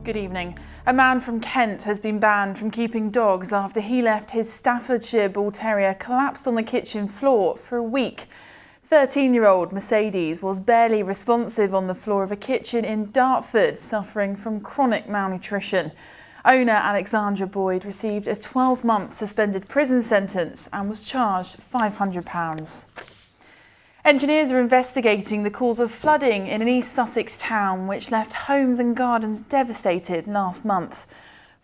Good evening. A man from Kent has been banned from keeping dogs after he left his Staffordshire Bull Terrier collapsed on the kitchen floor for a week. 13-year-old Mercedes was barely responsive on the floor of a kitchen in Dartford, suffering from chronic malnutrition. Owner Alexandra Boyd received a 12-month suspended prison sentence and was charged £500. Engineers are investigating the cause of flooding in an East Sussex town which left homes and gardens devastated last month.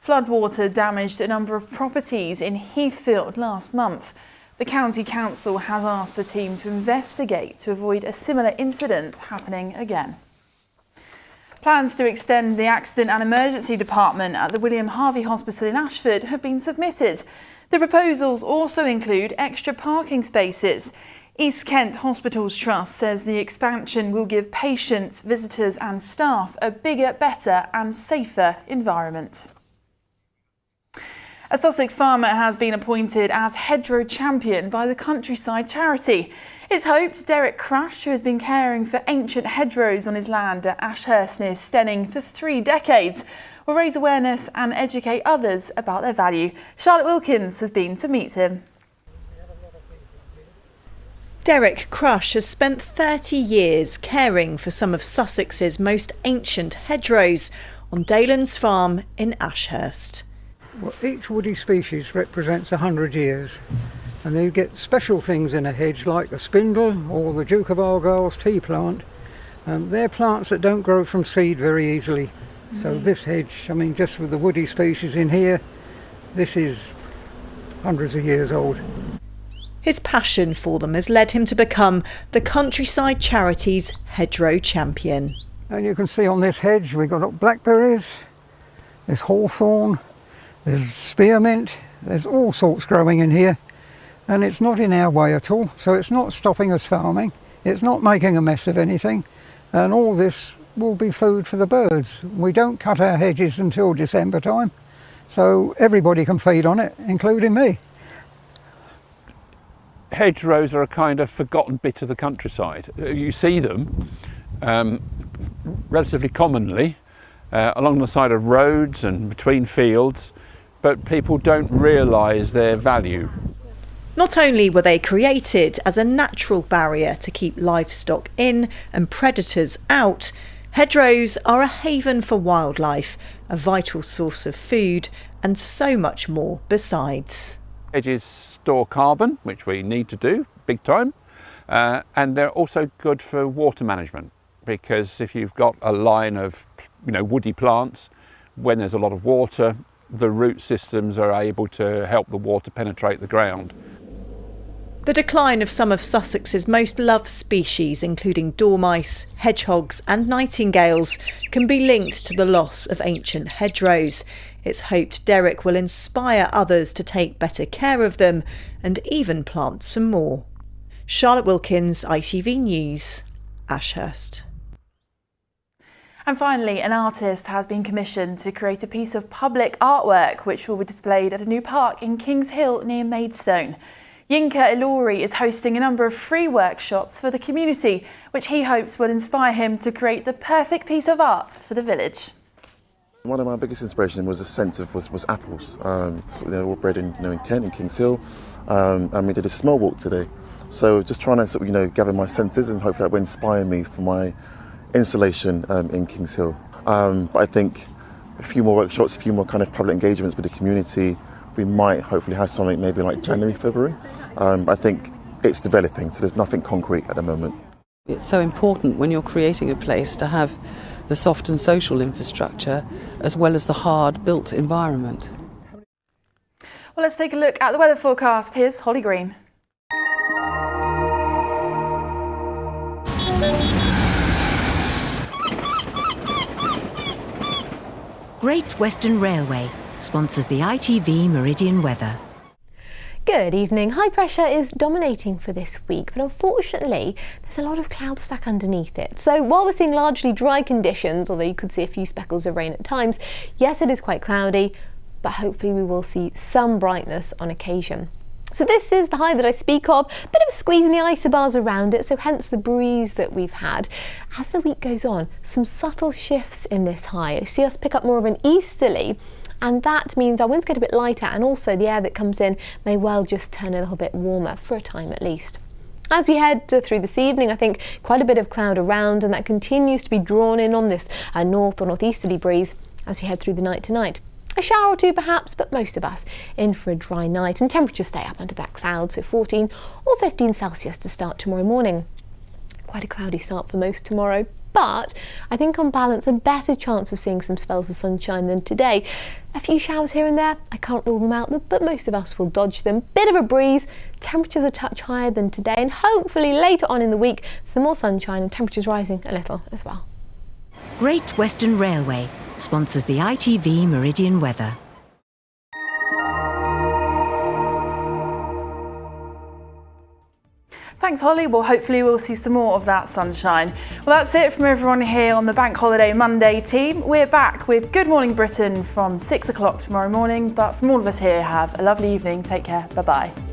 Floodwater damaged a number of properties in Heathfield last month. The County Council has asked the team to investigate to avoid a similar incident happening again. Plans to extend the Accident and Emergency Department at the William Harvey Hospital in Ashford have been submitted. The proposals also include extra parking spaces. East Kent Hospitals Trust says the expansion will give patients, visitors and staff a bigger, better and safer environment. A Sussex farmer has been appointed as Hedgerow champion by the Countryside charity. It's hoped Derek Crush, who has been caring for ancient hedgerows on his land at Ashurst near Stenning for 3 decades, will raise awareness and educate others about their value. Charlotte Wilkins has been to meet him. Derek Crush has spent 30 years caring for some of Sussex's most ancient hedgerows on Dalen's farm in Ashurst. Well, each woody species represents 100 years, and you get special things in a hedge like a spindle or the Duke of Argyll's tea plant. They're plants that don't grow from seed very easily. So this hedge, I mean, just with the woody species in here, this is hundreds of years old. His passion for them has led him to become the Countryside charity's Hedgerow champion. And you can see on this hedge we've got blackberries, there's hawthorn, there's spearmint, there's all sorts growing in here. And it's not in our way at all, so it's not stopping us farming, it's not making a mess of anything, and all this will be food for the birds. We don't cut our hedges until December time, so everybody can feed on it, including me. Hedgerows are a kind of forgotten bit of the countryside. You see them relatively commonly along the side of roads and between fields, but people don't realise their value. Not only were they created as a natural barrier to keep livestock in and predators out, hedgerows are a haven for wildlife, a vital source of food, and so much more besides. Hedges store carbon, which we need to do big time, and they're also good for water management, because if you've got a line of woody plants, when there's a lot of water, the root systems are able to help the water penetrate the ground. The decline of some of Sussex's most loved species, including dormice, hedgehogs and nightingales, can be linked to the loss of ancient hedgerows. It's hoped Derek will inspire others to take better care of them and even plant some more. Charlotte Wilkins, ITV News, Ashurst. And finally, an artist has been commissioned to create a piece of public artwork which will be displayed at a new park in Kings Hill near Maidstone. Yinka Ilori is hosting a number of free workshops for the community, which he hopes will inspire him to create the perfect piece of art for the village. One of my biggest inspirations was the sense of was apples. They're all bred in Kent, in Kings Hill, and we did a smell walk today. So just trying to gather my senses, and hopefully that will inspire me for my installation in Kings Hill. But I think a few more workshops, a few more kind of public engagements with the community, we might hopefully have something maybe like January, February. I think it's developing, so there's nothing concrete at the moment. It's so important when you're creating a place to have the soft and social infrastructure as well as the hard built environment. Well, let's take a look at the weather forecast. Here's Holly Green. Great Western Railway sponsors the ITV Meridian weather. Good evening. High pressure is dominating for this week, but unfortunately there's a lot of cloud stack underneath it. So while we're seeing largely dry conditions, although you could see a few speckles of rain at times, yes, it is quite cloudy, but hopefully we will see some brightness on occasion. So this is the high that I speak of, bit of a squeeze in the isobars around it, so hence the breeze that we've had. As the week goes on, some subtle shifts in this high. You see us pick up more of an easterly, and that means our winds get a bit lighter, and also the air that comes in may well just turn a little bit warmer, for a time at least. As we head through this evening, I think quite a bit of cloud around, and that continues to be drawn in on this north or northeasterly breeze as we head through the night tonight. A shower or two perhaps, but most of us in for a dry night, and temperatures stay up under that cloud, so 14 or 15 Celsius to start tomorrow morning. Quite a cloudy start for most tomorrow, but I think on balance a better chance of seeing some spells of sunshine than today. A few showers here and there, I can't rule them out, but most of us will dodge them. Bit of a breeze, temperatures a touch higher than today, and hopefully later on in the week some more sunshine and temperatures rising a little as well. Great Western Railway sponsors the ITV Meridian weather. Thanks, Holly. Well, hopefully we'll see some more of that sunshine. Well, that's it from everyone here on the Bank Holiday Monday team. We're back with Good Morning Britain from 6 o'clock tomorrow morning. But from all of us here, have a lovely evening. Take care. Bye-bye.